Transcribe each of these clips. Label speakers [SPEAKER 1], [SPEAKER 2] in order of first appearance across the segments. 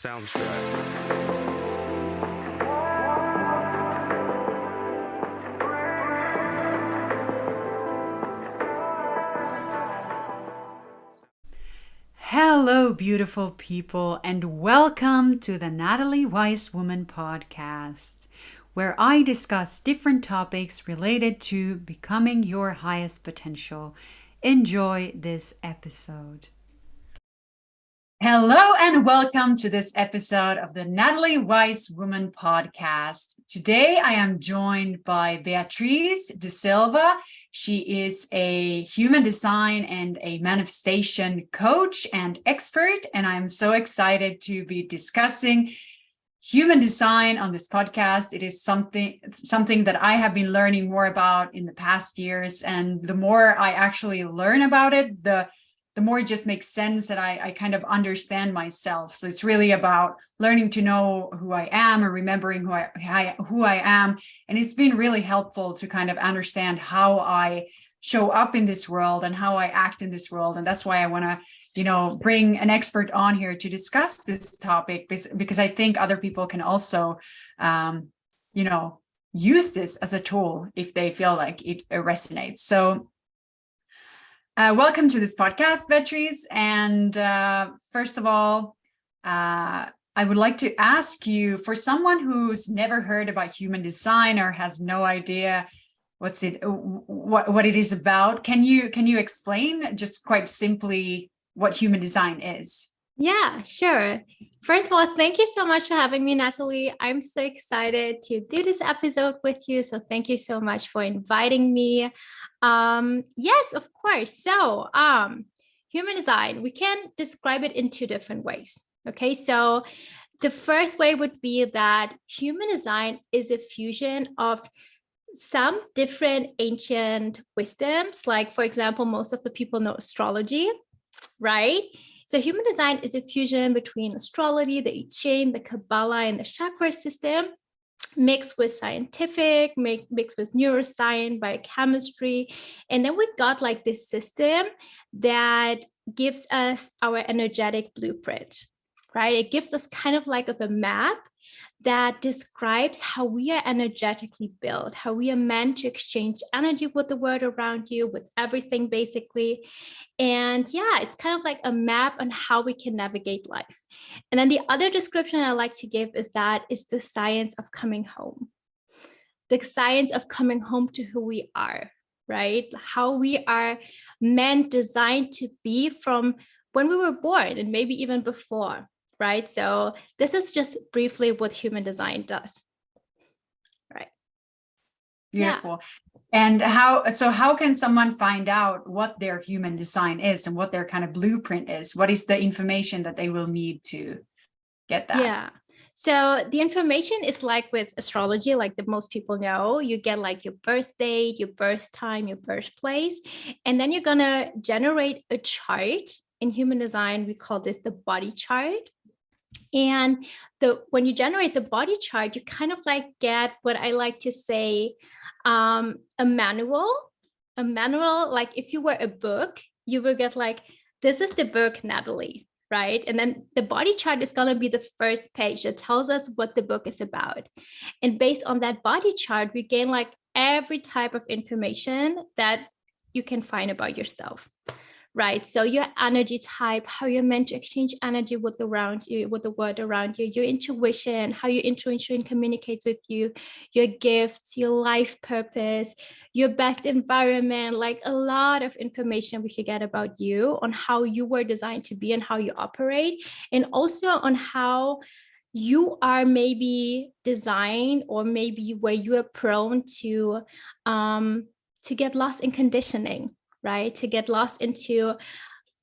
[SPEAKER 1] Sounds good.
[SPEAKER 2] Hello, beautiful people, and welcome to the Natalie Wisewoman Podcast, where I discuss different topics related to becoming your highest potential. Enjoy this episode. Hello, and welcome to this episode of the Natalie Wisewoman Podcast. Today, I am joined by Beatriz Silva. She is a human design and a manifestation coach and expert, and I'm so excited to be discussing human design on this podcast. It is something that I have been learning more about in the past years, and the more I actually learn about it, the more it just makes sense that I kind of understand myself. So it's really about learning to know who I am and remembering who I am. And it's been really helpful to kind of understand how I show up in this world and how I act in this world. And that's why I want to, bring an expert on here to discuss this topic, because I think other people can also, use this as a tool if they feel like it resonates. So welcome to this podcast, Beatriz. And first of all, I would like to ask you, for someone who's never heard about human design or has no idea what it is about, can you explain just quite simply what human design is?
[SPEAKER 3] Yeah, sure. First of all, thank you so much for having me, Natalie. I'm so excited to do this episode with you. So thank you so much for inviting me. Yes, of course. So human design, we can describe it in two different ways. Okay, so the first way would be that human design is a fusion of some different ancient wisdoms. Like, for example, most of the people know astrology, right? So human design is a fusion between astrology, the I Ching, the Kabbalah, and the chakra system, mixed with scientific, mixed with neuroscience, biochemistry. And then we got like this system that gives us our energetic blueprint, right? It gives us kind of like a map that describes how we are energetically built, how we are meant to exchange energy with the world around you, with everything basically. And yeah, it's kind of like a map on how we can navigate life. And then the other description I like to give is that it's the science of coming home. The science of coming home to who we are, right? How we are meant, designed to be from when we were born and maybe even before, right? So this is just briefly what human design does. Right.
[SPEAKER 2] Beautiful. Yeah. And how can someone find out what their human design is and what their kind of blueprint is? What is the information that they will need to get that?
[SPEAKER 3] Yeah. So the information is like with astrology, like the most people know, you get like your birth date, your birth time, your birthplace, and then you're going to generate a chart. In human design, we call this the body chart. And when you generate the body chart, you kind of like get what I like to say, a manual, like if you were a book, you will get like, this is the book, Natalie, right? And then the body chart is going to be the first page that tells us what the book is about. And based on that body chart, we gain like every type of information that you can find about yourself. Right. So your energy type, how you're meant to exchange energy with the world around you, your intuition, how your intuition communicates with you, your gifts, your life purpose, your best environment, like a lot of information we could get about you on how you were designed to be and how you operate, and also on how you are maybe designed, or maybe where you are prone to get lost in conditioning. Right? To get lost into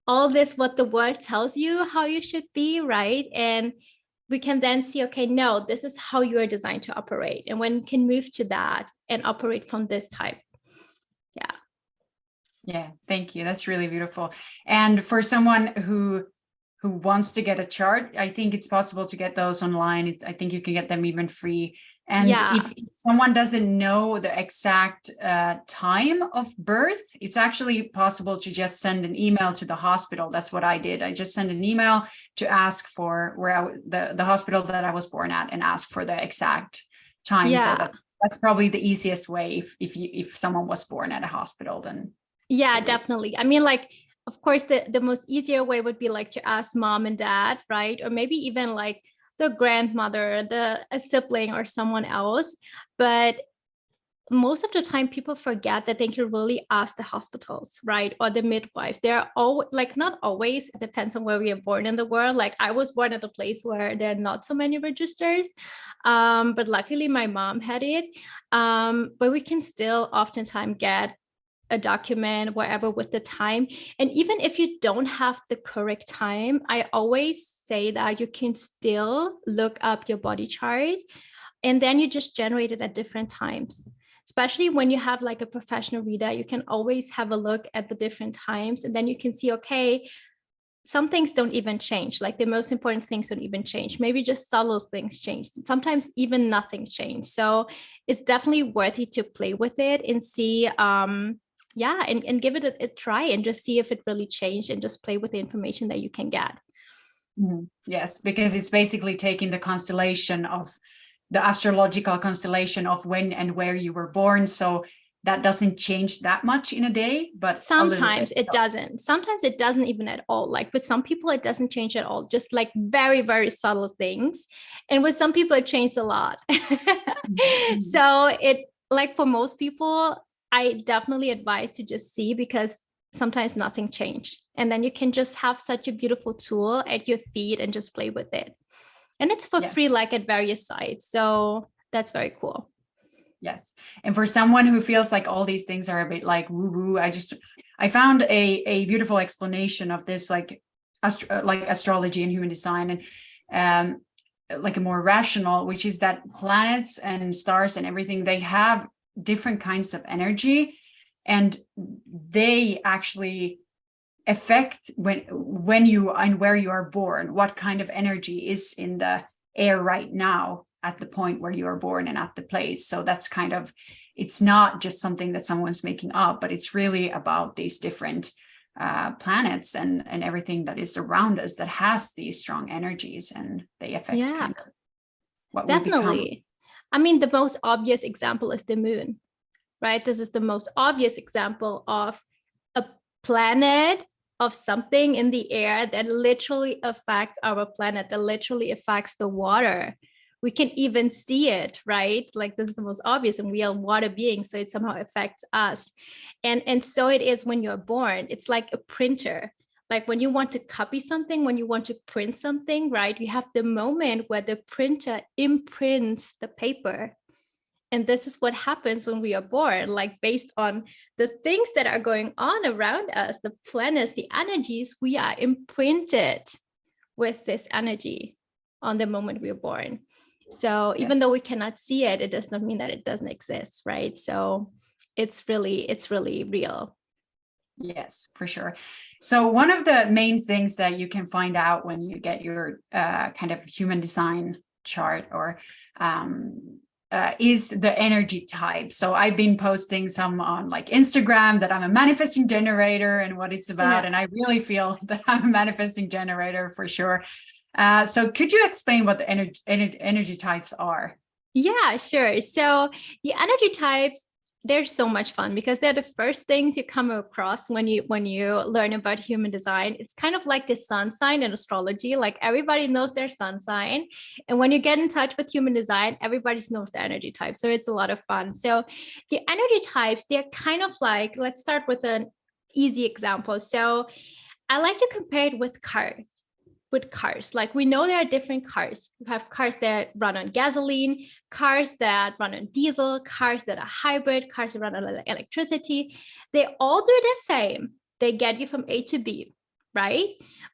[SPEAKER 3] all this, what the world tells you how you should be, right? And we can then see, okay, no, this is how you are designed to operate. And when you can move to that and operate from this type. Yeah.
[SPEAKER 2] Yeah, thank you. That's really beautiful. And for someone who who wants to get a chart, I think it's possible to get those online. I think you can get them even free. And if someone doesn't know the exact time of birth, it's actually possible to just send an email to the hospital. That's what I did. I just sent an email to ask for the hospital that I was born at and ask for the exact time. So that's probably the easiest way if someone was born at a hospital, then.
[SPEAKER 3] Yeah, definitely. I mean, like, of course, the most easier way would be like to ask mom and dad, right? Or maybe even like the grandmother, a sibling or someone else. But most of the time people forget that they can really ask the hospitals, right? Or the midwives. They're all like, not always, it depends on where we are born in the world. Like I was born at a place where there are not so many registers. But luckily my mom had it. But we can still oftentimes get a document, whatever, with the time. And even if you don't have the correct time, I always say that you can still look up your body chart and then you just generate it at different times. Especially when you have like a professional reader, you can always have a look at the different times and then you can see, okay, some things don't even change. Like the most important things don't even change. Maybe just subtle things change. Sometimes even nothing changed. So it's definitely worthy to play with it and see, and give it a try and just see if it really changed and just play with the information that you can get.
[SPEAKER 2] Yes, because it's basically taking the constellation of the astrological constellation of when and where you were born. So that doesn't change that much in a day, but
[SPEAKER 3] sometimes it doesn't. Sometimes it doesn't even at all. Like with some people, it doesn't change at all, just like very, very subtle things. And with some people, it changed a lot. So it, like for most people, I definitely advise to just see, because sometimes nothing changed. And then you can just have such a beautiful tool at your feet and just play with it. And it's for free, like at various sites. So that's very cool.
[SPEAKER 2] Yes. And for someone who feels like all these things are a bit like woo-woo, I found a beautiful explanation of this, like astrology and human design, and like a more rational, which is that planets and stars and everything, they have different kinds of energy, and they actually affect when you and where you are born, what kind of energy is in the air right now at the point where you are born and at the place. So that's kind of, it's not just something that someone's making up, but it's really about these different planets and everything that is around us that has these strong energies, and they affect kind of what we become.
[SPEAKER 3] I mean, the most obvious example is the moon, right? This is the most obvious example of a planet, of something in the air that literally affects our planet, that literally affects the water. We can even see it, right? Like this is the most obvious, and we are water beings, so it somehow affects us. And so it is when you're born. It's like a printer. Like when you want to copy something, when you want to print something, right? You have the moment where the printer imprints the paper. And this is what happens when we are born, like based on the things that are going on around us, the planets, the energies, we are imprinted with this energy on the moment we are born. So even though we cannot see it, it does not mean that it doesn't exist, right? So it's really real.
[SPEAKER 2] Yes, for sure. So one of the main things that you can find out when you get your kind of human design chart or is the energy type. So I've been posting some on like Instagram that I'm a manifesting generator and what it's about. And I really feel that I'm a manifesting generator for sure. So could you explain what the energy types are?
[SPEAKER 3] Yeah, sure. So the energy types, they're so much fun because they're the first things you come across when you learn about human design. It's kind of like the sun sign in astrology. Like everybody knows their sun sign. And when you get in touch with human design, everybody knows the energy type. So it's a lot of fun. So the energy types, they're kind of like, let's start with an easy example. So I like to compare it with cars. Like we know there are different cars. We have cars that run on gasoline, cars that run on diesel, cars that are hybrid, cars that run on electricity. They all do the same. They get you from A to B, right?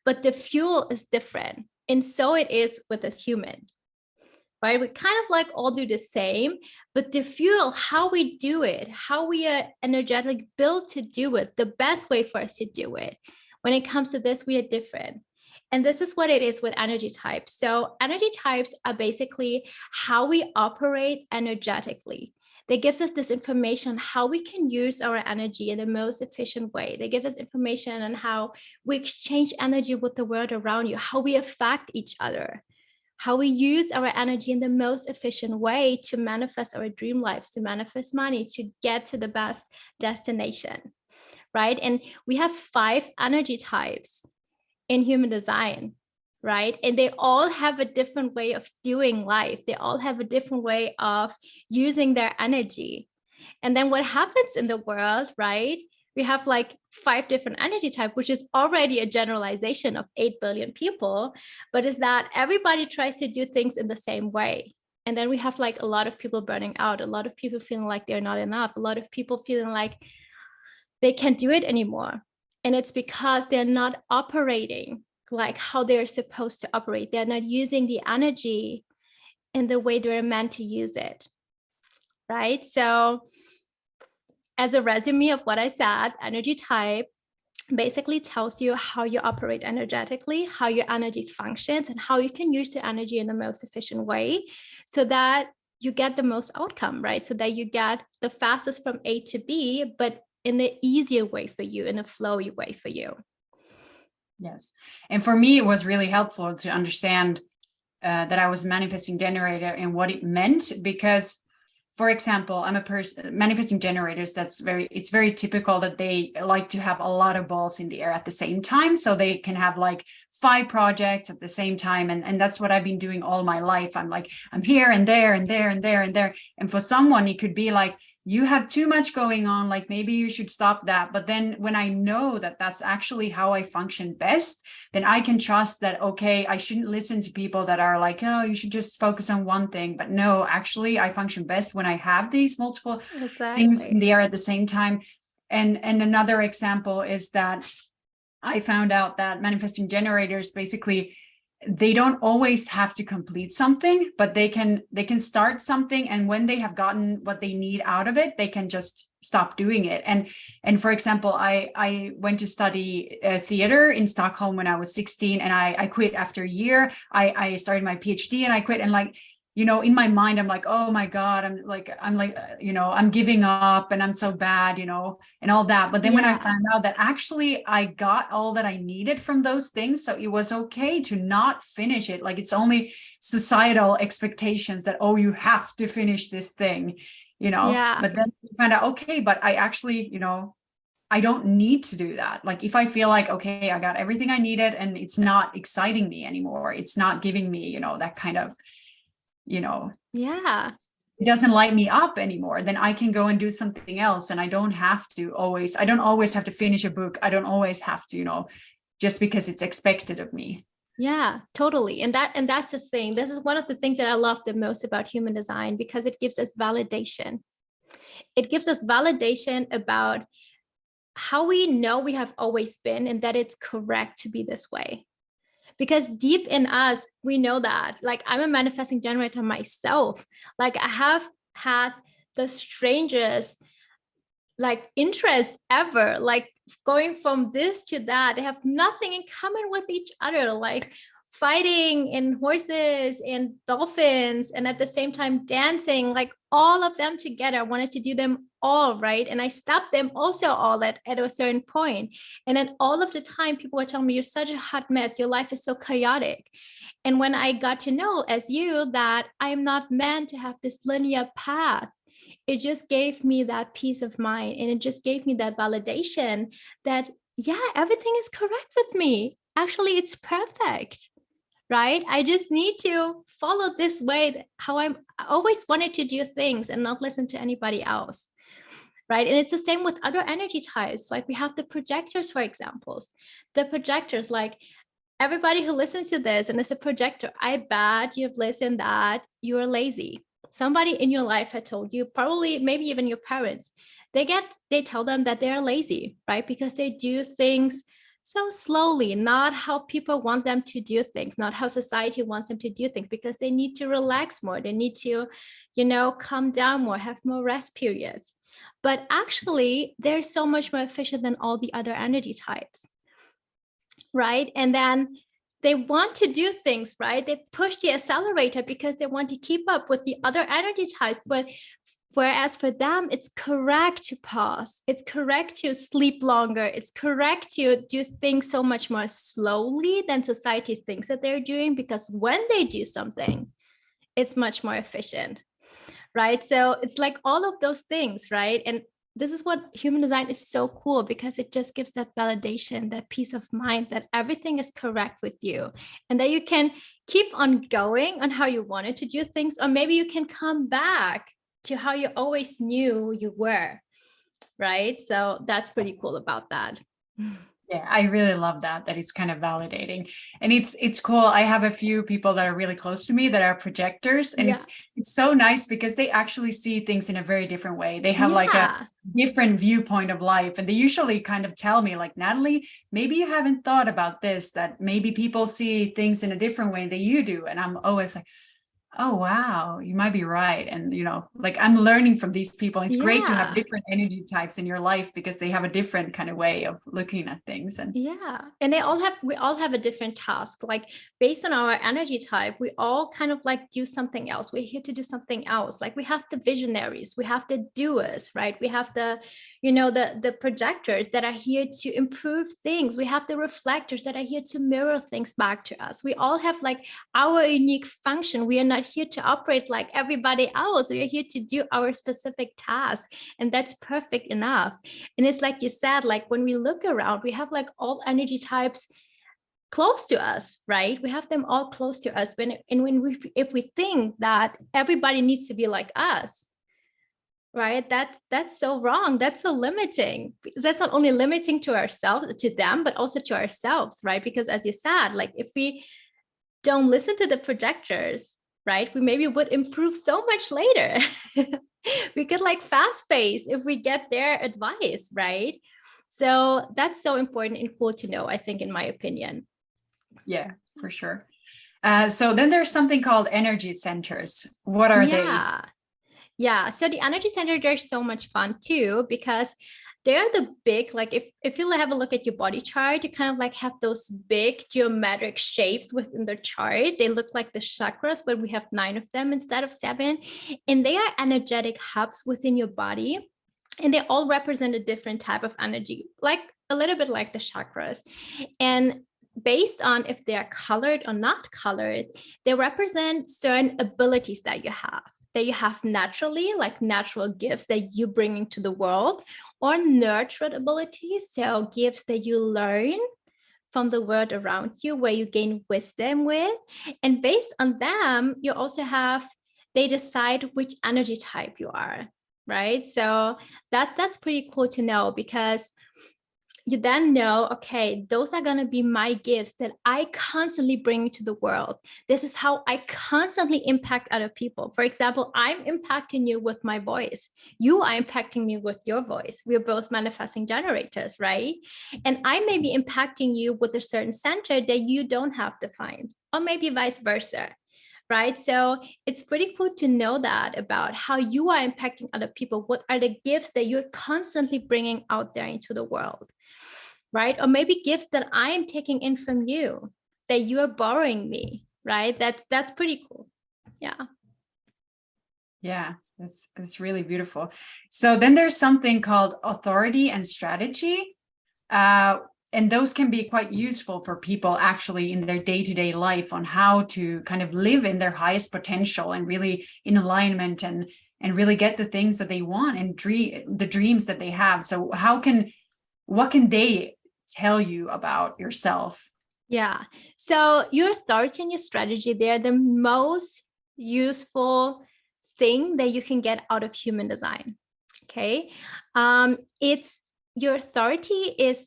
[SPEAKER 3] But the fuel is different. And so it is with us human, right? We kind of like all do the same, but the fuel, how we do it, how we are energetically built to do it, the best way for us to do it. When it comes to this, we are different. And this is what it is with energy types. So energy types are basically how we operate energetically. They gives us this information how we can use our energy in the most efficient way. They give us information on how we exchange energy with the world around you, how we affect each other, how we use our energy in the most efficient way to manifest our dream lives, to manifest money, to get to the best destination, right? And we have 5 energy types in human design, right? And they all have a different way of doing life. They all have a different way of using their energy. And then what happens in the world, right? We have like 5 different energy types, which is already a generalization of 8 billion people, but is that everybody tries to do things in the same way. And then we have like a lot of people burning out, a lot of people feeling like they're not enough, a lot of people feeling like they can't do it anymore. And it's because they're not operating like how they're supposed to operate. They're not using the energy in the way they're meant to use it, right? So as a resume of what I said, energy type basically tells you how you operate energetically, how your energy functions, and how you can use the energy in the most efficient way so that you get the most outcome, right? So that you get the fastest from A to B, but in the easier way for you, in a flowy way for you.
[SPEAKER 2] Yes. And for me, it was really helpful to understand that I was manifesting generator and what it meant, because, for example, I'm a person manifesting generators. It's very typical that they like to have a lot of balls in the air at the same time. So they can have like 5 projects at the same time. And that's what I've been doing all my life. I'm here and there and there and there and there. And for someone, it could be like, you have too much going on, like maybe you should stop that. But then when I know that that's actually how I function best, then I can trust that, okay, I shouldn't listen to people that are like, oh, you should just focus on one thing. But no, actually, I function best when I have these multiple things in the air at the same time. And another example is that I found out that manifesting generators, basically, they don't always have to complete something, but they can start something, and when they have gotten what they need out of it, they can just stop doing it. And for example, I went to study theater in Stockholm when I was 16, and I quit after a year. I started my PhD and I quit, and like, you know, in my mind, I'm like, oh my God, I'm giving up and I'm so bad, you know, and all that. But then when I found out that actually I got all that I needed from those things, so it was okay to not finish it. Like, it's only societal expectations that, oh, you have to finish this thing, you know. But then you find out, okay, but I actually, you know, I don't need to do that. Like, if I feel like, okay, I got everything I needed and it's not exciting me anymore, it's not giving me, you know, that kind of, you know, it doesn't light me up anymore, then I can go and do something else. And I don't always have to finish a book. I don't always have to, you know, just because it's expected of me.
[SPEAKER 3] Yeah, totally. And that's the thing. This is one of the things that I love the most about human design, because it gives us validation. It gives us validation about how we know we have always been, and that it's correct to be this way. Because deep in us, we know that. Like, I'm a manifesting generator myself. Like, I have had the strangest like interest ever, like going from this to that. They have nothing in common with each other, like fighting in horses and dolphins, and at the same time dancing, like all of them together. I wanted to do them all, right? And I stopped them also all at a certain point. And then all of the time people were telling me, you're such a hot mess, your life is so chaotic. And when I got to know, as you, that I'm not meant to have this linear path, it just gave me that peace of mind, and it just gave me that validation that, yeah, everything is correct with me. Actually, it's perfect, right? I just need to follow this way, how I always wanted to do things, and not listen to anybody else, right? And it's the same with other energy types. Like, we have the projectors, for examples. The projectors, like, everybody who listens to this and is a projector, I bet you've listened that you're lazy. Somebody in your life had told you, probably maybe even your parents, they tell them that they're lazy, right? Because they do things so slowly, not how people want them to do things, not how society wants them to do things, because they need to relax more. They need to, you know, calm down more, have more rest periods. But actually, they're so much more efficient than all the other energy types, right? And then they want to do things, right? They push the accelerator because they want to keep up with the other energy types. But whereas for them, it's correct to pause. It's correct to sleep longer. It's correct to do things so much more slowly than society thinks that they're doing, because when they do something, it's much more efficient, right? So it's like all of those things, right? And this is what human design is so cool, because it just gives that validation, that peace of mind that everything is correct with you, and that you can keep on going on how you wanted to do things, or maybe you can come back to how you always knew you were, right? So that's pretty cool about that.
[SPEAKER 2] Yeah, I really love that it's kind of validating. And it's cool. I have a few people that are really close to me that are projectors, and
[SPEAKER 3] Yeah.
[SPEAKER 2] it's so nice because they actually see things in a very different way. They have like a different viewpoint of life, and they usually kind of tell me like, Natalie, maybe you haven't thought about this, that maybe people see things in a different way than you do. And I'm always like, oh wow, you might be right. And like, I'm learning from these people. It's great to have different energy types in your life because they have a different kind of way of looking at things. And
[SPEAKER 3] and we all have a different task. Like based on our energy type, we all kind of like do something else. We're here to do something else. Like we have the visionaries, we have the doers, right? We have the the projectors that are here to improve things. We have the reflectors that are here to mirror things back to us. We all have like our unique function. We are not here to operate like everybody else. We are here to do our specific task, and that's perfect enough. And it's like you said, like when we look around, we have like all energy types close to us, right? We have them all close to us. If we think that everybody needs to be like us, right? That's so wrong. That's so limiting. That's not only limiting to ourselves, to them, but also to ourselves, right? Because as you said, like if we don't listen to the projectors, right, we maybe would improve so much later. We could like fast pace if we get their advice, right? So that's so important and cool to know, I think, in my opinion.
[SPEAKER 2] Yeah, for sure. So then there's something called energy centers. What are they?
[SPEAKER 3] Yeah. So the energy center, they're so much fun too, because they're the big, like if you have a look at your body chart, you kind of like have those big geometric shapes within the chart. They look like the chakras, but we have 9 of them instead of 7. And they are energetic hubs within your body. And they all represent a different type of energy, like a little bit like the chakras. And based on if they are colored or not colored, they represent certain abilities that you have naturally, like natural gifts that you bring into the world, or nurtured abilities, so gifts that you learn from the world around you, where you gain wisdom with. And based on them, you also have, they decide which energy type you are, right? So that's pretty cool to know, because you then know, okay, those are going to be my gifts that I constantly bring to the world. This is how I constantly impact other people. For example, I'm impacting you with my voice. You are impacting me with your voice. We're both manifesting generators, right? And I may be impacting you with a certain center that you don't have to find, or maybe vice versa. Right? So it's pretty cool to know that about how you are impacting other people. What are the gifts that you're constantly bringing out there into the world? Right? Or maybe gifts that I am taking in from you, that you are borrowing me, right? That's pretty cool. Yeah.
[SPEAKER 2] Yeah, that's really beautiful. So then there's something called authority and strategy. And those can be quite useful for people actually in their day-to-day life, on how to kind of live in their highest potential and really in alignment, and really get the things that they want and the dreams that they have. So what can they tell you about yourself?
[SPEAKER 3] Yeah. So your authority and your strategy, they're the most useful thing that you can get out of human design. Okay. It's your authority is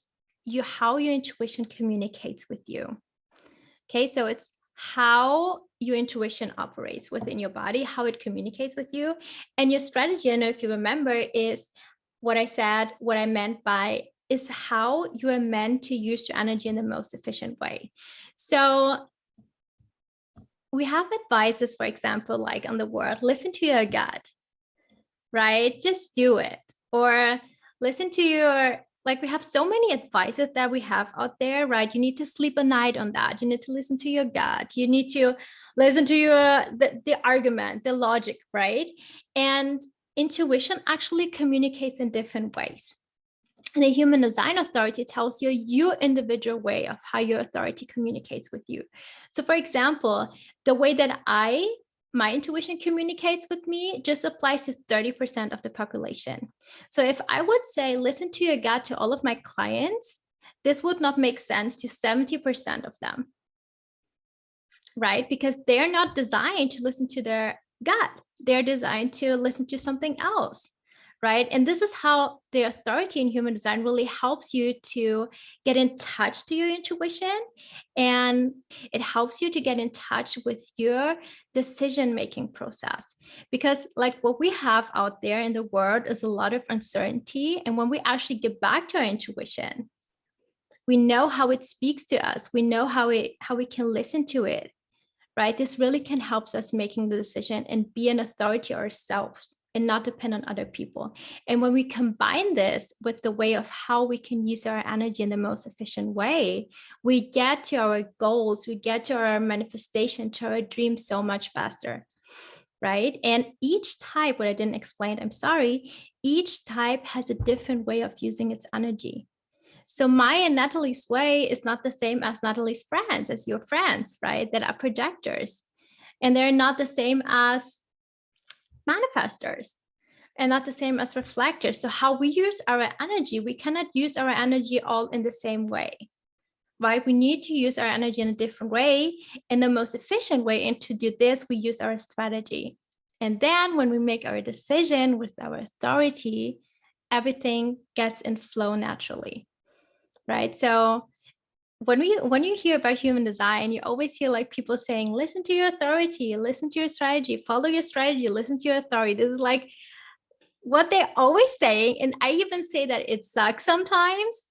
[SPEAKER 3] how your intuition communicates with you. Okay. So it's how your intuition operates within your body, how it communicates with you. And your strategy, I know if you remember, is what I said, what I meant by is how you are meant to use your energy in the most efficient way. So we have advices, for example, like on the word, listen to your gut, right? Just do it. Or listen to your like we have so many advices that we have out there, right? You need to sleep a night on that. You need to listen to your gut. You need to listen to the argument, the logic, right? And intuition actually communicates in different ways. And the human design authority tells you your individual way of how your authority communicates with you. So for example, the way that my intuition communicates with me just applies to 30% of the population. So if I would say, listen to your gut to all of my clients, this would not make sense to 70% of them, right? Because they're not designed to listen to their gut. They're designed to listen to something else, right? And this is how the authority in human design really helps you to get in touch to your intuition. And it helps you to get in touch with your decision-making process. Because like what we have out there in the world is a lot of uncertainty. And when we actually get back to our intuition, we know how it speaks to us. We know how we can listen to it, right? This really can help us making the decision and be an authority ourselves and not depend on other people. And when we combine this with the way of how we can use our energy in the most efficient way, we get to our goals, we get to our manifestation, to our dreams so much faster, right? And each type, what I didn't explain, I'm sorry, each type has a different way of using its energy. So my and Natalie's way is not the same as Natalie's friends, as your friends, right? That are projectors. And they're not the same as manifestors and not the same as reflectors. So how we use our energy, we cannot use our energy all in the same way, right? We need to use our energy in a different way. And the most efficient way, and to do this, we use our strategy. And then when we make our decision with our authority, everything gets in flow naturally, right? So when you hear about human design, you always hear like people saying, listen to your authority, listen to your strategy, follow your strategy, listen to your authority. This is like what they're always saying. And I even say that it sucks sometimes,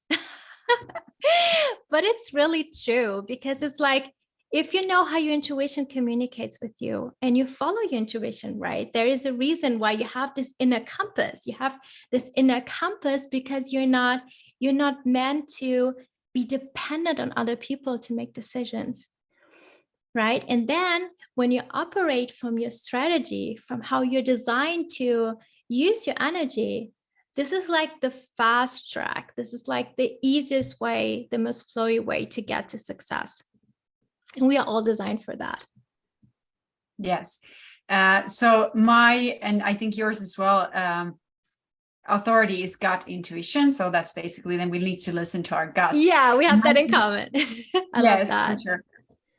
[SPEAKER 3] but it's really true, because it's like, if you know how your intuition communicates with you and you follow your intuition, right? There is a reason why you have this inner compass. You have this inner compass because you're not meant to be dependent on other people to make decisions, right? And then when you operate from your strategy, from how you're designed to use your energy, this is like the fast track. This is like the easiest way, the most flowy way to get to success. And we are all designed for that.
[SPEAKER 2] Yes. So and I think yours as well, authority is gut intuition. So that's basically, then we need to listen to our guts.
[SPEAKER 3] Yeah, we have that in common. I love that.
[SPEAKER 2] For sure.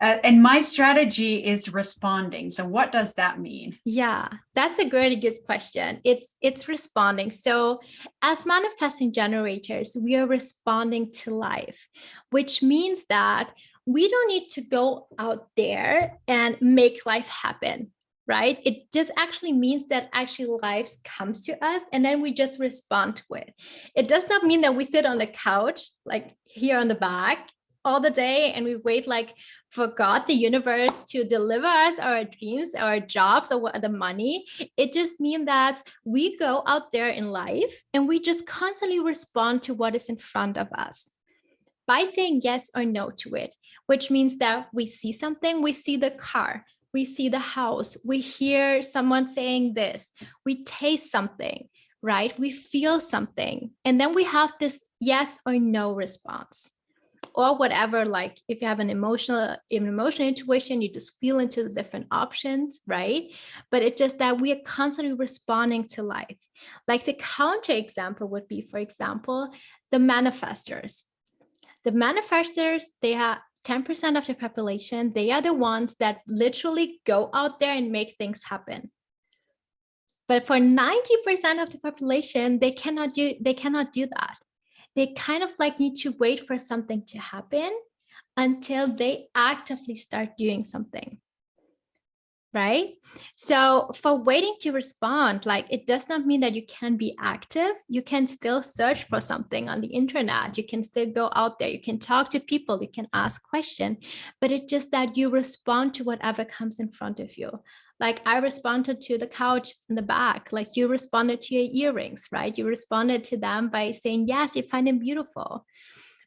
[SPEAKER 2] And my strategy is responding. So what does that mean?
[SPEAKER 3] Yeah, that's a really good question. It's responding. So as manifesting generators, we are responding to life, which means that we don't need to go out there and make life happen, right? It just actually means that actually life comes to us and then we just respond to it. It does not mean that we sit on the couch, like here on the back all the day and we wait like for God, the universe, to deliver us our dreams, our jobs, or the money. It just means that we go out there in life and we just constantly respond to what is in front of us by saying yes or no to it, which means that we see something, we see the car, we see the house, we hear someone saying this, we taste something, right? We feel something. And then we have this yes or no response. Or whatever, like if you have an emotional intuition, you just feel into the different options, right? But it's just that we are constantly responding to life. Like the counter example would be, for example, the manifestors. The manifestors, they are 10% of the population. They are the ones that literally go out there and make things happen. But for 90% of the population, they cannot do that. They kind of like need to wait for something to happen until they actively start doing something, right? So for waiting to respond, like it does not mean that you can be active. You can still search for something on the internet. You can still go out there. You can talk to people. You can ask questions, but it's just that you respond to whatever comes in front of you. Like I responded to the couch in the back, like you responded to your earrings, right? You responded to them by saying, yes, you find them beautiful.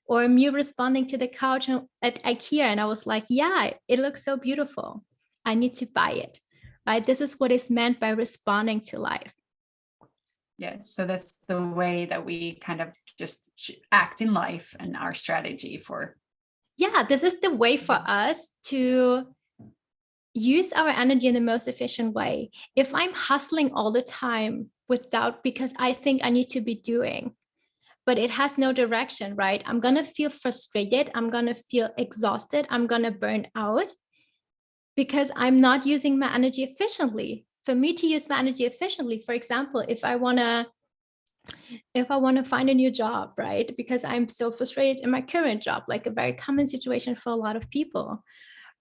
[SPEAKER 3] Or me responding to the couch at IKEA. And I was like, yeah, it looks so beautiful. I need to buy it, right? This is what is meant by responding to life.
[SPEAKER 2] Yes. So that's the way that we kind of just act in life and our strategy for.
[SPEAKER 3] Yeah, this is the way for us to use our energy in the most efficient way. If I'm hustling all the time because I think I need to be doing, but it has no direction, right? I'm going to feel frustrated. I'm going to feel exhausted. I'm going to burn out because I'm not using my energy efficiently. For me to use my energy efficiently, for example, if I want to find a new job, right? Because I'm so frustrated in my current job, like a very common situation for a lot of people,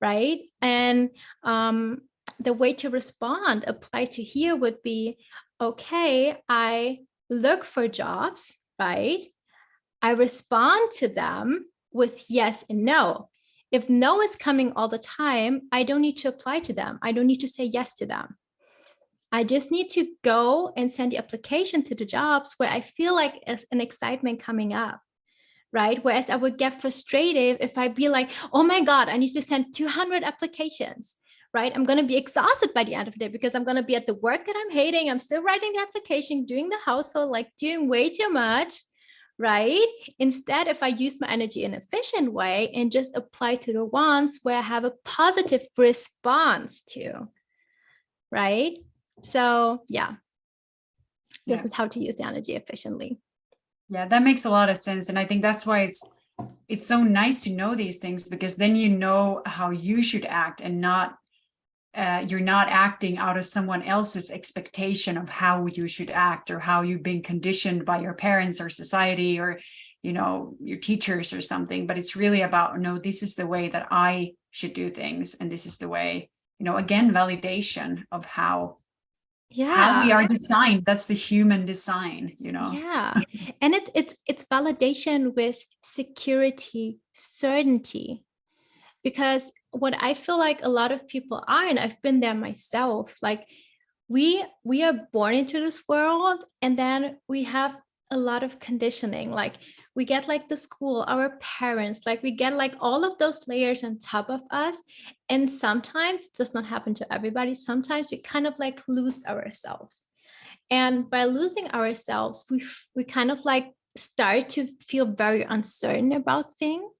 [SPEAKER 3] right? And the way to respond, apply to here would be, okay, I look for jobs, right? I respond to them with yes and no. If no is coming all the time, I don't need to apply to them. I don't need to say yes to them. I just need to go and send the application to the jobs where I feel like there's an excitement coming up, right? Whereas I would get frustrated if I be like, oh my God, I need to send 200 applications, right? I'm going to be exhausted by the end of the day because I'm going to be at the work that I'm hating. I'm still writing the application, doing the household, like doing way too much, right? Instead, if I use my energy in an efficient way and just apply to the ones where I have a positive response to, right? So yeah, this is how to use the energy efficiently.
[SPEAKER 2] Yeah, that makes a lot of sense. And I think that's why it's so nice to know these things, because then you know how you should act and not you're not acting out of someone else's expectation of how you should act or how you've been conditioned by your parents or society or, you know, your teachers or something. But it's really about, no, this is the way that I should do things. And this is the way, you know, again, validation of how we are designed. That's the human design, you know.
[SPEAKER 3] Yeah. And it's validation with security, certainty. Because what I feel like a lot of people are, and I've been there myself, like we are born into this world and then we have a lot of conditioning. Like we get like the school, our parents, like we get like all of those layers on top of us. And sometimes it does not happen to everybody. Sometimes we kind of like lose ourselves. And by losing ourselves, we kind of like start to feel very uncertain about things,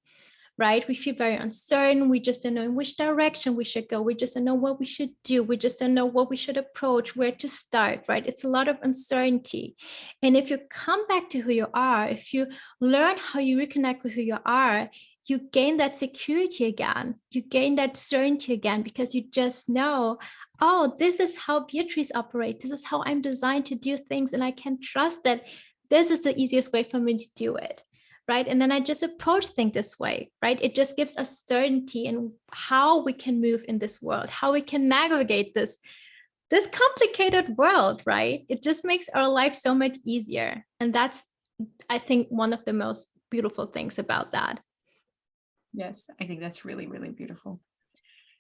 [SPEAKER 3] right? We feel very uncertain. We just don't know in which direction we should go. We just don't know what we should do. We just don't know what we should approach, where to start, right? It's a lot of uncertainty. And if you come back to who you are, if you learn how you reconnect with who you are, you gain that security again. You gain that certainty again because you just know, oh, this is how Beatriz operates. This is how I'm designed to do things. And I can trust that this is the easiest way for me to do it. Right. And then I just approach things this way, right? It just gives us certainty in how we can move in this world, how we can navigate this complicated world, right? It just makes our life so much easier. And that's, I think, one of the most beautiful things about that.
[SPEAKER 2] Yes, I think that's really, really beautiful.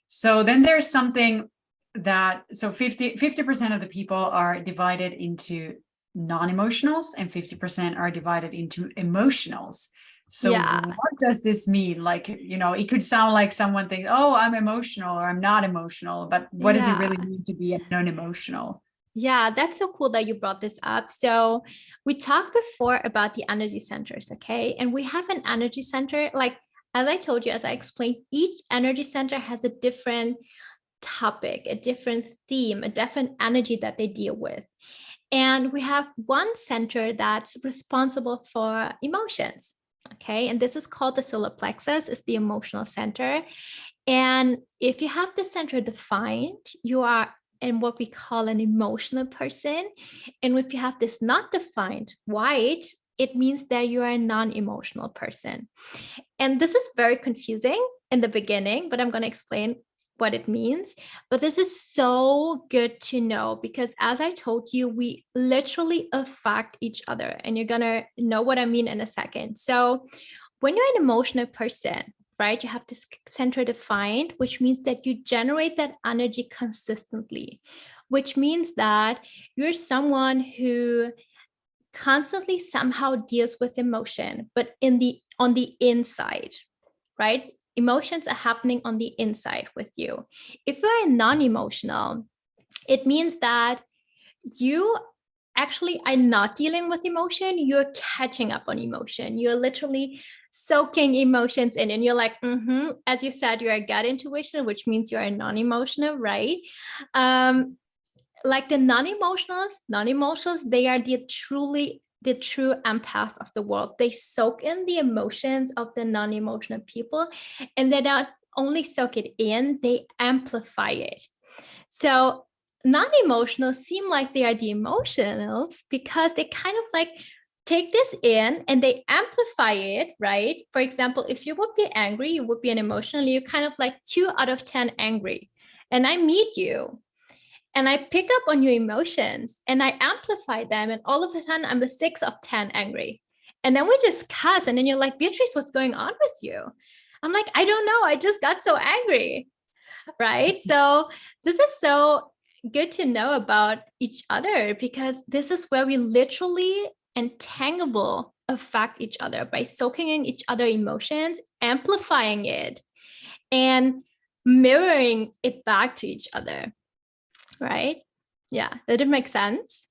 [SPEAKER 2] So then there's something that, so 50% of the people are divided into non-emotionals and 50% are divided into emotionals. So what does this mean? Like, you know, it could sound like someone thinks, oh, I'm emotional or I'm not emotional, but what does it really mean to be a non-emotional?
[SPEAKER 3] Yeah, that's so cool that you brought this up. So we talked before about the energy centers, okay? And we have an energy center, like, as I told you, as I explained, each energy center has a different topic, a different theme, a different energy that they deal with. And we have one center that's responsible for emotions. Okay. And this is called the solar plexus, it's the emotional center. And if you have the center defined, you are in what we call an emotional person. And if you have this not defined, white, it means that you are a non-emotional person. And this is very confusing in the beginning, but I'm going to explain what it means, but this is so good to know because as I told you, we literally affect each other, and you're gonna know what I mean in a second. So when you're an emotional person, right, you have this center defined, which means that you generate that energy consistently, which means that you're someone who constantly somehow deals with emotion, but on the inside, right? Emotions are happening on the inside with you. If you're non-emotional, it means that you actually are not dealing with emotion. You're catching up on emotion. You're literally soaking emotions in, and you're like, as you said, you're a gut intuition, which means you're a non-emotional, right? Like the non-emotionals, they are the true empath of the world. They soak in the emotions of the non-emotional people, and they not only soak it in, they amplify it. So non-emotionals seem like they are the emotionals because they kind of like take this in and they amplify it, right? For example, if you would be angry, you would be an emotional, you're kind of like 2 out of 10 angry. And I meet you and I pick up on your emotions and I amplify them. And all of a sudden, I'm a 6 of 10 angry. And then we just cuss. And then you're like, Beatrice, what's going on with you? I'm like, I don't know. I just got so angry. Right. So this is so good to know about each other because this is where we literally and tangible affect each other by soaking in each other emotions, amplifying it, and mirroring it back to each other. Right? Yeah. Did it make sense?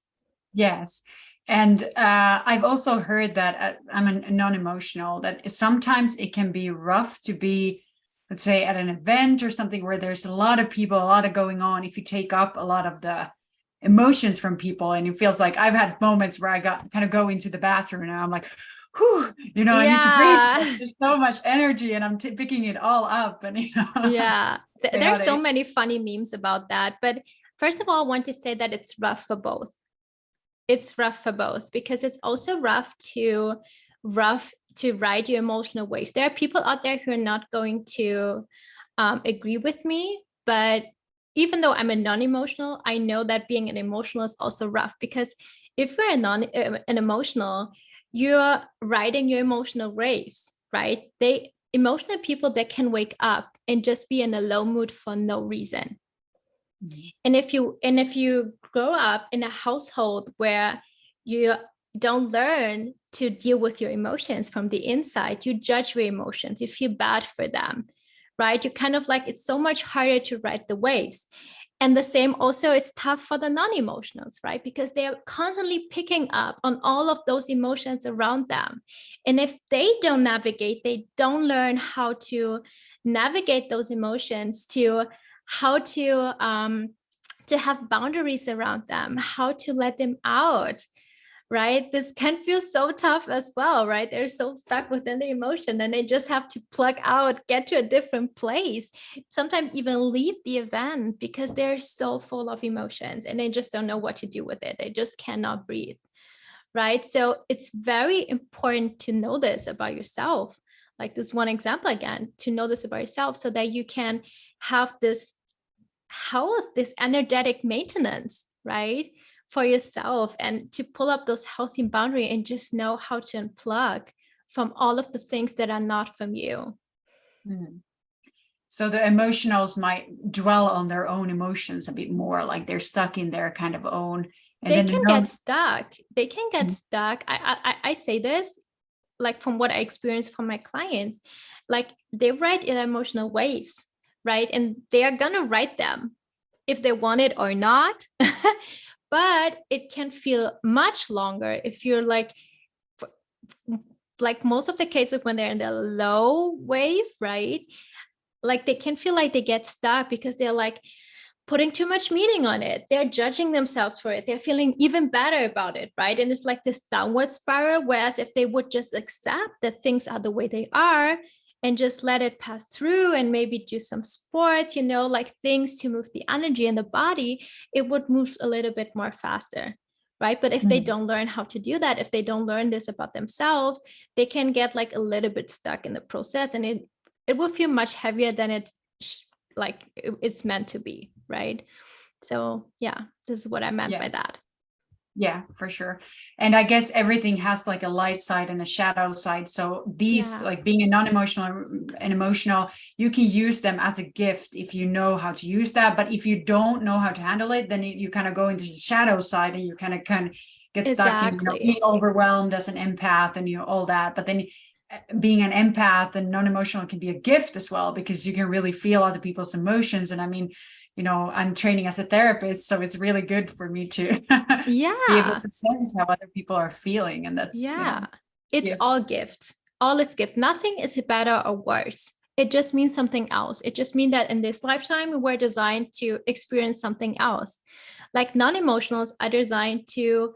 [SPEAKER 2] Yes. And I've also heard that I'm a non-emotional, that sometimes it can be rough to be, let's say, at an event or something where there's a lot of people, a lot of going on. If you take up a lot of the emotions from people, and it feels like I've had moments where I got kind of go into the bathroom and I'm like, whew, I need to breathe. There's so much energy and I'm picking it all up. And,
[SPEAKER 3] yeah, there's so many funny memes about that. But first of all, I want to say that it's rough for both. It's rough for both because it's also rough to ride your emotional waves. There are people out there who are not going to agree with me, but even though I'm a non-emotional, I know that being an emotional is also rough because if you're an emotional, you're riding your emotional waves, right? Emotional people that can wake up and just be in a low mood for no reason. And if you grow up in a household where you don't learn to deal with your emotions from the inside, you judge your emotions, you feel bad for them, right? You kind of like, it's so much harder to ride the waves. And the same also is tough for the non-emotionals, right? Because they're constantly picking up on all of those emotions around them. And if they don't navigate, they don't learn how to navigate those emotions, to how to have boundaries around them, how to let them out, right? This can feel so tough as well, right? They're so stuck within the emotion and they just have to plug out, get to a different place, sometimes even leave the event because they're so full of emotions and they just don't know what to do with it. They just cannot breathe, right? So it's very important to know this about yourself. Like this one example again, to know this about yourself so that you can have this energetic maintenance, right, for yourself, and to pull up those healthy boundaries and just know how to unplug from all of the things that are not from you.
[SPEAKER 2] So the emotionals might dwell on their own emotions a bit more, like they're stuck in their kind of own.
[SPEAKER 3] And they can get stuck. They can get stuck. I say this like from what I experience from my clients, like they ride in emotional waves, right? And they are gonna ride them if they want it or not. But it can feel much longer if you're like most of the cases when they're in the low wave, right? Like they can feel like they get stuck because they're like putting too much meaning on it. They're judging themselves for it. They're feeling even better about it, right? And it's like this downward spiral. Whereas if they would just accept that things are the way they are and just let it pass through and maybe do some sports, like things to move the energy in the body, it would move a little bit more faster, right? But if they don't learn how to do that, if they don't learn this about themselves, they can get like a little bit stuck in the process, and it will feel much heavier than it like it's meant to be, right? So yeah, this is what I meant by that.
[SPEAKER 2] Yeah, for sure. And I guess everything has like a light side and a shadow side. So these, like being a non-emotional and emotional, you can use them as a gift if you know how to use that. But if you don't know how to handle it, then you kind of go into the shadow side and you kind of get stuck in, being overwhelmed as an empath and all that. But then being an empath and non-emotional can be a gift as well, because you can really feel other people's emotions. And I mean, I'm training as a therapist, so it's really good for me to be able to sense how other people are feeling. And that's,
[SPEAKER 3] it's gift. All gifts. All is gift. Nothing is better or worse. It just means something else. It just means that in this lifetime, we're designed to experience something else. Like non-emotionals are designed to,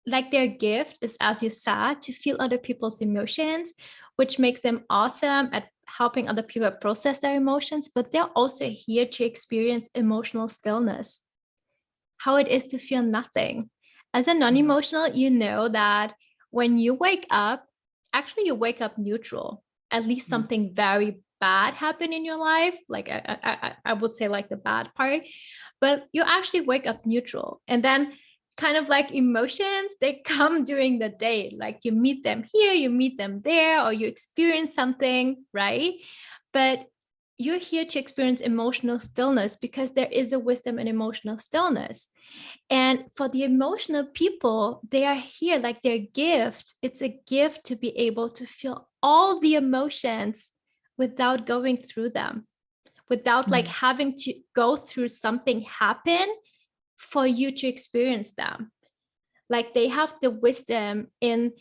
[SPEAKER 3] like their gift is, as you said, to feel other people's emotions, which makes them awesome at helping other people process their emotions, but they're also here to experience emotional stillness, how it is to feel nothing. As a non-emotional, you know that when you wake up, actually you wake up neutral, at least something very bad happened in your life. Like I would say like the bad part, but you actually wake up neutral. And then kind of like emotions, they come during the day, like you meet them here, you meet them there, or you experience something, right? But you're here to experience emotional stillness because there is a wisdom in emotional stillness. And for the emotional people, they are here, like their gift. It's a gift to be able to feel all the emotions without going through them, without like having to go through something happen for you to experience them. Like they have the wisdom in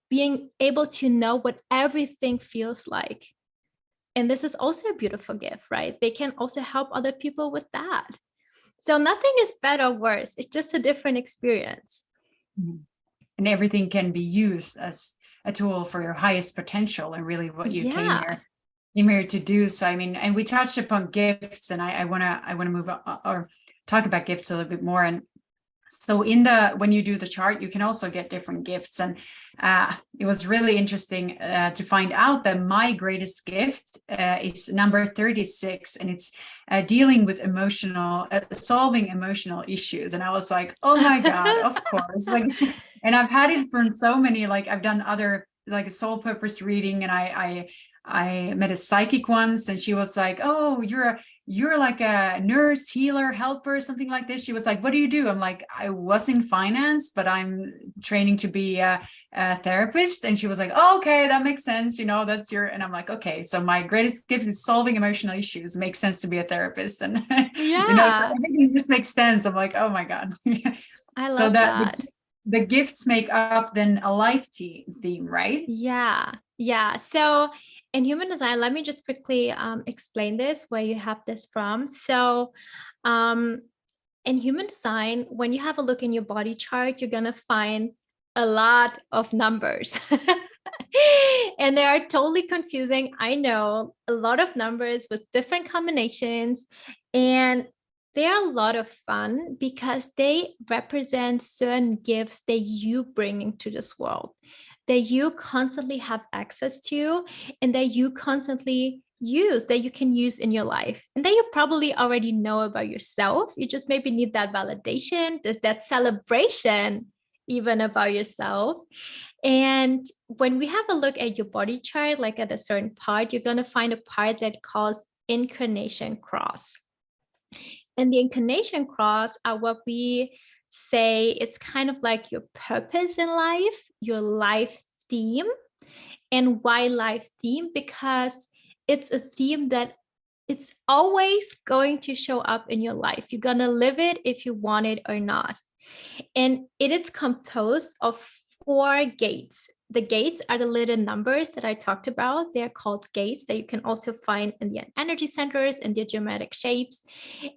[SPEAKER 3] being able to know what everything feels like. And this is also a beautiful gift, right? They can also help other people with that. So nothing is better or worse. It's just a different experience.
[SPEAKER 2] And everything can be used as a tool for your highest potential and really what you came here to do. So I mean, and we touched upon gifts, and I want to move or talk about gifts a little bit more. And so when you do the chart, you can also get different gifts. And it was really interesting to find out that my greatest gift is number 36, and it's dealing with solving emotional issues. And I was like, oh my God, of course. Like, and I've had it from so many, like I've done other, like a soul purpose reading, and I met a psychic once, and she was like, oh, you're like a nurse, healer, helper, something like this. She was like, what do you do? I'm like, I was in finance, but I'm training to be a therapist. And she was like, oh, okay, that makes sense. That's and I'm like, okay, so my greatest gift is solving emotional issues. It makes sense to be a therapist. And, so everything just makes sense. I'm like, oh my God.
[SPEAKER 3] I love that.
[SPEAKER 2] The gifts make up then a life theme, right?
[SPEAKER 3] Yeah. So in human design, let me just quickly explain this, where you have this from. So in human design, when you have a look in your body chart, you're going to find a lot of numbers. And they are totally confusing. I know, a lot of numbers with different combinations. And they are a lot of fun because they represent certain gifts that you bring into this world, that you constantly have access to, and that you constantly use, that you can use in your life, and that you probably already know about yourself. You just maybe need that validation, that celebration even about yourself. And when we have a look at your body chart, like at a certain part, you're going to find a part that calls incarnation cross. And the incarnation cross are what we say, it's kind of like your purpose in life, your life theme. And why life theme? Because it's a theme that it's always going to show up in your life. You're going to live it if you want it or not. And it is composed of 4 gates. The gates are the little numbers that I talked about. They're called gates, that you can also find in the energy centers and the geometric shapes.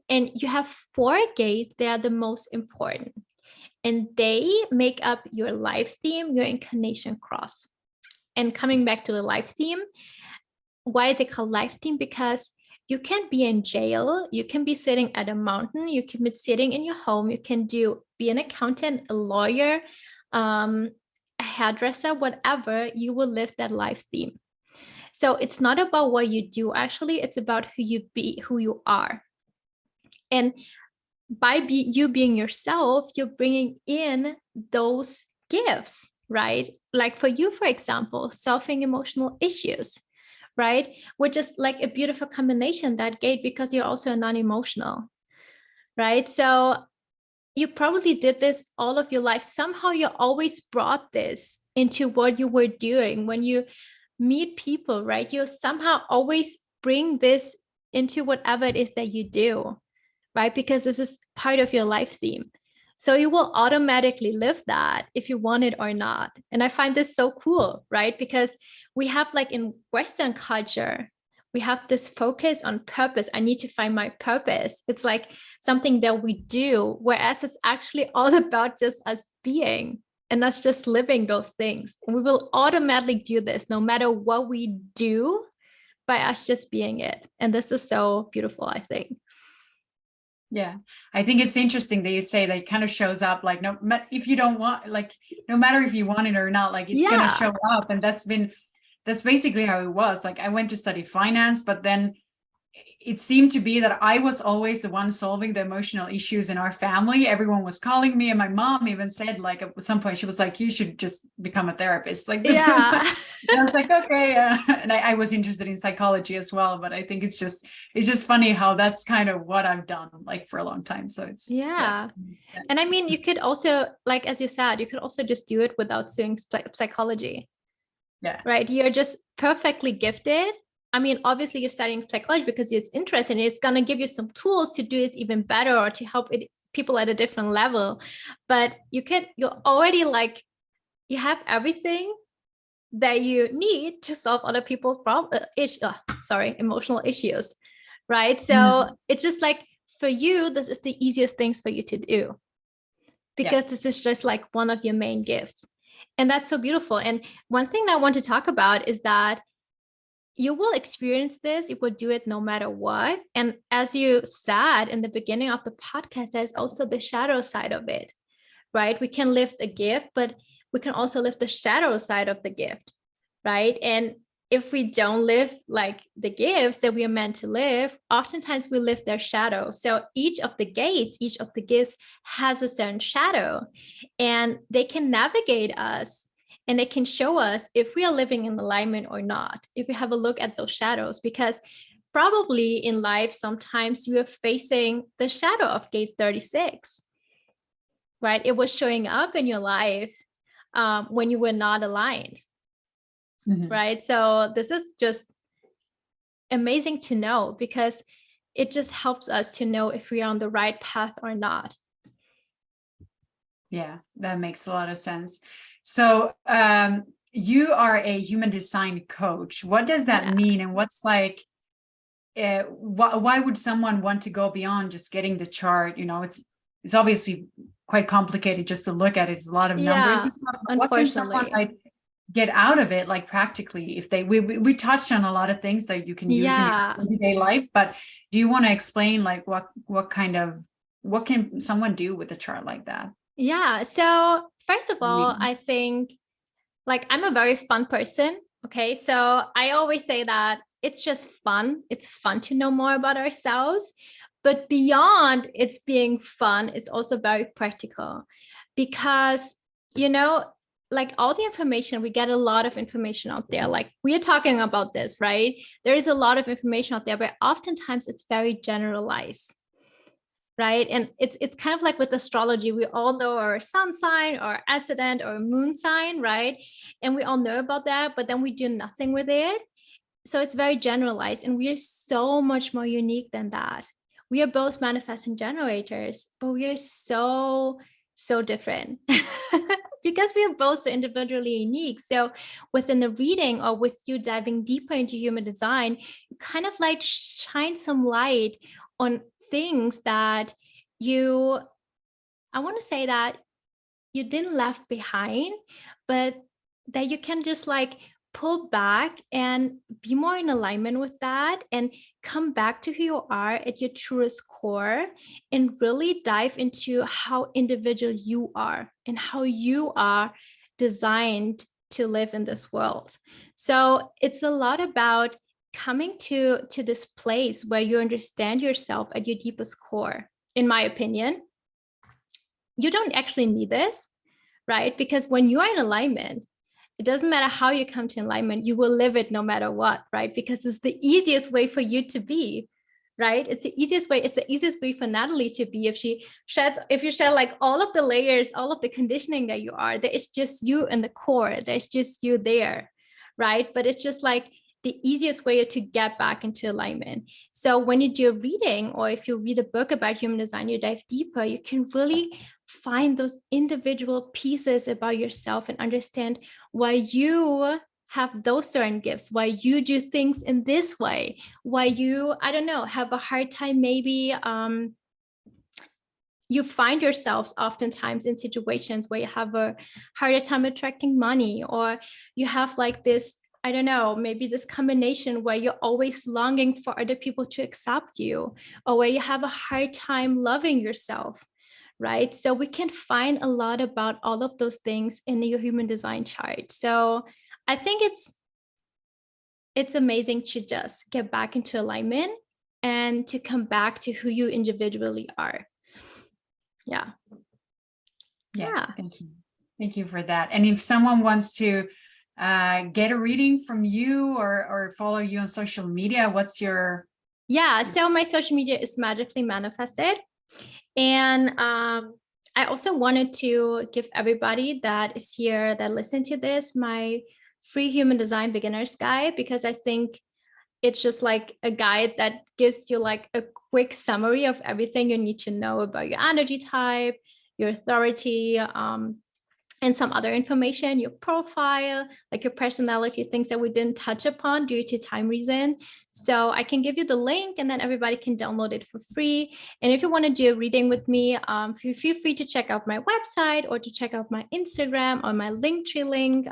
[SPEAKER 3] And you have 4 gates. They are the most important. And they make up your life theme, your incarnation cross. And coming back to the life theme, why is it called life theme? Because you can be in jail, you can be sitting at a mountain, you can be sitting in your home, you can be an accountant, a lawyer, a hairdresser, whatever, you will live that life theme. So it's not about what you do, actually, it's about who you are. And by you being yourself, you're bringing in those gifts, right? Like for you, for example, solving emotional issues, right? Which is like a beautiful combination, that gate, because you're also non-emotional, right? So you probably did this all of your life. Somehow you always brought this into what you were doing. When you meet people, right, you somehow always bring this into whatever it is that you do, right? Because this is part of your life theme. So you will automatically live that if you want it or not. And I find this so cool, right? Because we have, like in Western culture, we have this focus on purpose. I need to find my purpose. It's like something that we do, whereas it's actually all about just us being and us just living those things. And we will automatically do this no matter what we do, by us just being it. And this is so beautiful, I think.
[SPEAKER 2] Yeah, I think it's interesting that you say that it kind of shows up, like, no, if you don't want, like, no matter if you want it or not, like it's going to show up. And that's basically how it was. Like I went to study finance, but then it seemed to be that I was always the one solving the emotional issues in our family. Everyone was calling me, and my mom even said, like, at some point she was like, you should just become a therapist. Like this
[SPEAKER 3] Yeah.
[SPEAKER 2] I was like, okay. And I was interested in psychology as well, but I think it's just funny how that's kind of what I've done, like, for a long time. So it's,
[SPEAKER 3] yeah. And I mean, you could also, like, as you said, you could also just do it without doing psychology.
[SPEAKER 2] Yeah.
[SPEAKER 3] Right. You're just perfectly gifted. I mean, obviously you're studying psychology because it's interesting. It's going to give you some tools to do it even better, or to help people at a different level. But you're already, like, you have everything that you need to solve other people's emotional issues. Right. So It's just like, for you, this is the easiest things for you to do, because this is just like one of your main gifts. And that's so beautiful. And one thing that I want to talk about is that you will experience this, you will do it no matter what. And as you said in the beginning of the podcast, there's also the shadow side of it, right? We can lift a gift, but we can also lift the shadow side of the gift, right? And if we don't live like the gifts that we are meant to live, oftentimes we live their shadow. So each of the gates, each of the gifts has a certain shadow, and they can navigate us, and they can show us if we are living in alignment or not, if we have a look at those shadows. Because probably in life, sometimes you are facing the shadow of gate 36, right? It was showing up in your life when you were not aligned. Right. So this is just amazing to know, because it just helps us to know if we are on the right path or not.
[SPEAKER 2] Yeah, that makes a lot of sense. So you are a human design coach. What does that mean? And what's like, why would someone want to go beyond just getting the chart? You know, it's obviously quite complicated just to look at it. It's a lot of numbers and stuff. What can someone like get out of it, like practically, if we touched on a lot of things that you can use in your everyday life, but do you want to explain like what can someone do with a chart like that?
[SPEAKER 3] Yeah. So first of all, I think, like, I'm a very fun person. Okay. So I always say that it's just fun. It's fun to know more about ourselves, but beyond it's being fun, it's also very practical, because, you know, like all the information, we get a lot of information out there. Like we are talking about this, right? There is a lot of information out there, but oftentimes it's very generalized. Right. And it's kind of like with astrology, we all know our sun sign or ascendant or moon sign, right? And we all know about that, but then we do nothing with it. So it's very generalized, and we are so much more unique than that. We are both manifesting generators, but we are so different because we are both so individually unique. So within the reading, or with you diving deeper into human design, you kind of like shine some light on things that I want to say that you didn't left behind, but that you can just like pull back and be more in alignment with that, and come back to who you are at your truest core, and really dive into how individual you are and how you are designed to live in this world. So it's a lot about coming to this place where you understand yourself at your deepest core. In my opinion, you don't actually need this, right? Because when you are in alignment, it doesn't matter how you come to alignment, you will live it no matter what, right? Because it's the easiest way for you to be, right? It's the easiest way. It's the easiest way for Natalie to be. If you shed like all of the layers, all of the conditioning that you are, there is just you in the core. There's just you there, right? But it's just like the easiest way to get back into alignment. So when you do a reading, or if you read a book about human design, you dive deeper, you can really find those individual pieces about yourself and understand why you have those certain gifts, why you do things in this way, why you, I don't know, have a hard time maybe you find yourselves oftentimes in situations where you have a harder time attracting money, or you have like this, I don't know, maybe this combination where you're always longing for other people to accept you, or where you have a hard time loving yourself, right? So we can find a lot about all of those things in your human design chart. So I think it's amazing to just get back into alignment and to come back to who you individually are. Yeah.
[SPEAKER 2] Thank you for that. And if someone wants to get a reading from you or follow you on social media, what's your...
[SPEAKER 3] So my social media is Magically Manifested. And I also wanted to give everybody that is here that listen to this my free human design beginner's guide, because I think it's just like a guide that gives you like a quick summary of everything you need to know about your energy type, your authority, and some other information, your profile, like your personality, things that we didn't touch upon due to time reason. So I can give you the link and then everybody can download it for free. And if you want to do a reading with me, feel free to check out my website or to check out my Instagram or my Linktree link.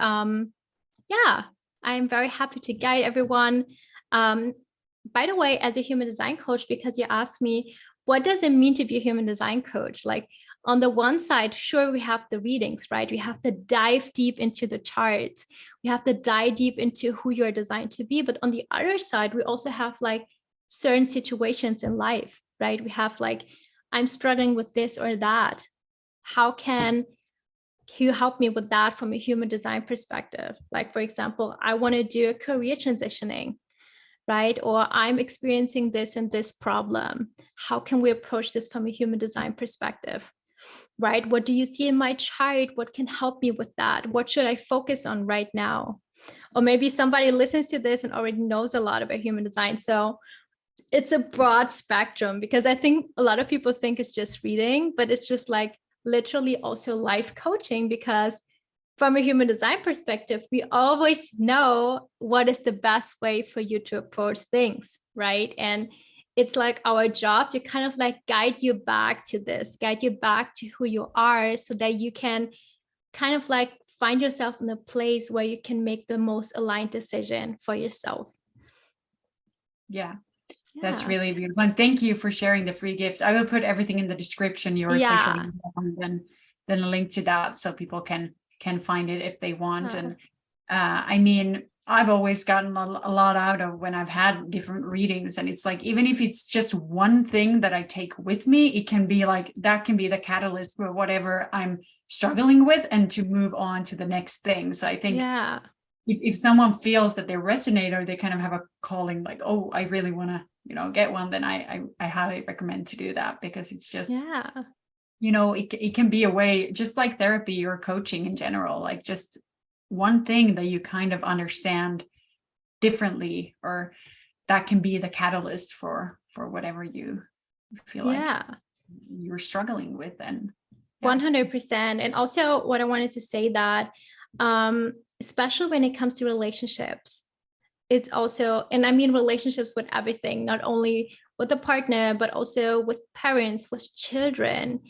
[SPEAKER 3] I'm very happy to guide everyone. By the way, as a human design coach, because you asked me, what does it mean to be a human design coach? Like, on the one side, sure, we have the readings, right? We have to dive deep into the charts. We have to dive deep into who you're designed to be. But on the other side, we also have like certain situations in life, right? We have like, I'm struggling with this or that. How can you help me with that from a human design perspective? Like, for example, I want to do a career transitioning, right? Or I'm experiencing this and this problem. How can we approach this from a human design perspective? Right? What do you see in my chart? What can help me with that? What should I focus on right now? Or maybe somebody listens to this and already knows a lot about human design. So it's a broad spectrum, because I think a lot of people think it's just reading, but it's just like literally also life coaching, because from a human design perspective, we always know what is the best way for you to approach things, right? And it's like our job to kind of like guide you back to this, guide you back to who you are, so that you can kind of like find yourself in a place where you can make the most aligned decision for yourself.
[SPEAKER 2] Yeah. That's really beautiful. And thank you for sharing the free gift. I will put everything in the description, your social media, and then a link to that so people can find it if they want. And I mean, I've always gotten a lot out of when I've had different readings, and it's like, even if it's just one thing that I take with me, it can be like, that can be the catalyst for whatever I'm struggling with and to move on to the next thing. So I think if someone feels that they resonate, or they kind of have a calling, like, oh, I really want to, get one, then I highly recommend to do that, because it's just, it can be a way, just like therapy or coaching in general, like just one thing that you kind of understand differently, or that can be the catalyst for whatever you feel like you're struggling with. And
[SPEAKER 3] 100%. And also what I wanted to say that, especially when it comes to relationships, it's also, and I mean relationships with everything, not only with a partner, but also with parents, with children.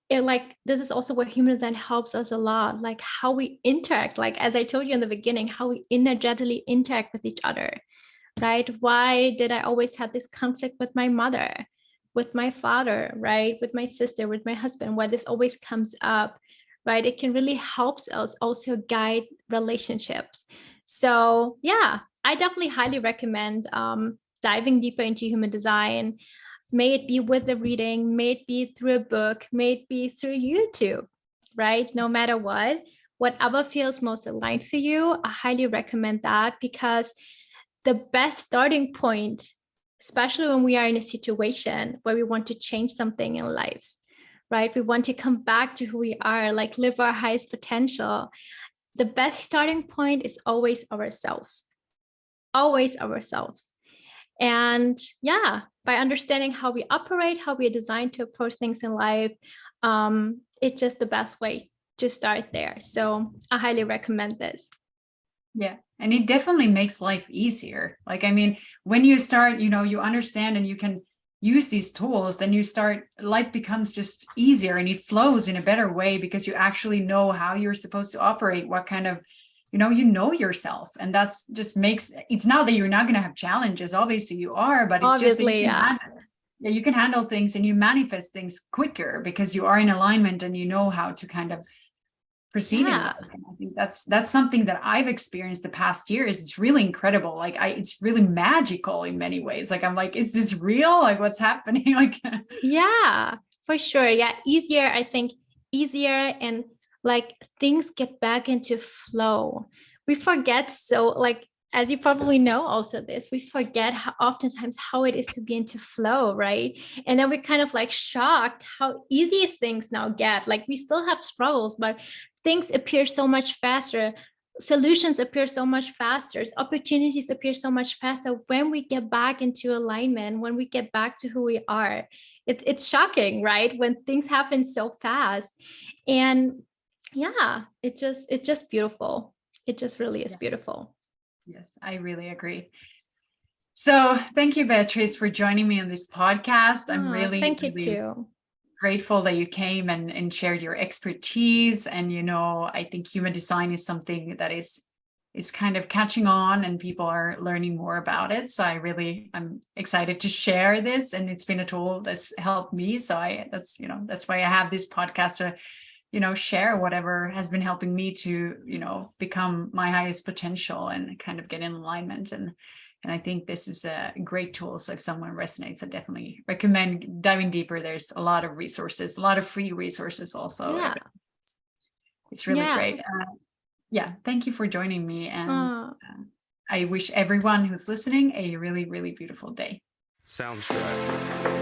[SPEAKER 3] This is also where human design helps us a lot, like how we interact, like as I told you in the beginning, how we energetically interact with each other, right? Why did I always have this conflict with my mother, with my father, right? With my sister, with my husband, why this always comes up, right? It can really help us also guide relationships. So yeah, I definitely highly recommend diving deeper into human design. May it be with the reading, may it be through a book, may it be through YouTube, right? No matter what, whatever feels most aligned for you, I highly recommend that, because the best starting point, especially when we are in a situation where we want to change something in lives, right? We want to come back to who we are, like live our highest potential. The best starting point is always ourselves, always ourselves. And yeah, by understanding how we operate, how we are designed to approach things in life, it's just the best way to start there. So I highly recommend this.
[SPEAKER 2] Yeah. And it definitely makes life easier. Like, I mean, when you start, you understand and you can use these tools, then life becomes just easier and it flows in a better way because you actually know how you're supposed to operate, what kind of, you know yourself. And that's just it's not that you're not going to have challenges. Obviously you are, but it's
[SPEAKER 3] Obviously,
[SPEAKER 2] just that you can handle things and you manifest things quicker because you are in alignment and you know how to kind of proceed in life. And I think that's something that I've experienced the past years. It's really incredible. Like it's really magical in many ways. Like I'm like, is this real? Like what's happening? Like
[SPEAKER 3] yeah, for sure. Yeah, easier. I think easier, and like things get back into flow. We forget, so like, as you probably know also this, we forget how oftentimes how it is to be into flow, right? And then we're kind of like shocked how easy things now get. Like we still have struggles, but things appear so much faster. Solutions appear so much faster. Opportunities appear so much faster when we get back into alignment, when we get back to who we are. It's shocking, right? When things happen so fast. And yeah, it's just beautiful. It just really is beautiful.
[SPEAKER 2] Yes, I really agree. So thank you, Beatriz, for joining me on this podcast. I'm really,
[SPEAKER 3] thank you
[SPEAKER 2] really
[SPEAKER 3] too.
[SPEAKER 2] Grateful that you came and shared your expertise. And, I think human design is something that is kind of catching on and people are learning more about it. So I'm excited to share this, and it's been a tool that's helped me. So that's why I have this podcast to, share whatever has been helping me to, become my highest potential and kind of get in alignment. And I think this is a great tool. So if someone resonates, I definitely recommend diving deeper. There's a lot of resources, a lot of free resources also.
[SPEAKER 3] Yeah.
[SPEAKER 2] It's really great. Thank you for joining me. And I wish everyone who's listening a really, really beautiful day.
[SPEAKER 1] Sounds good.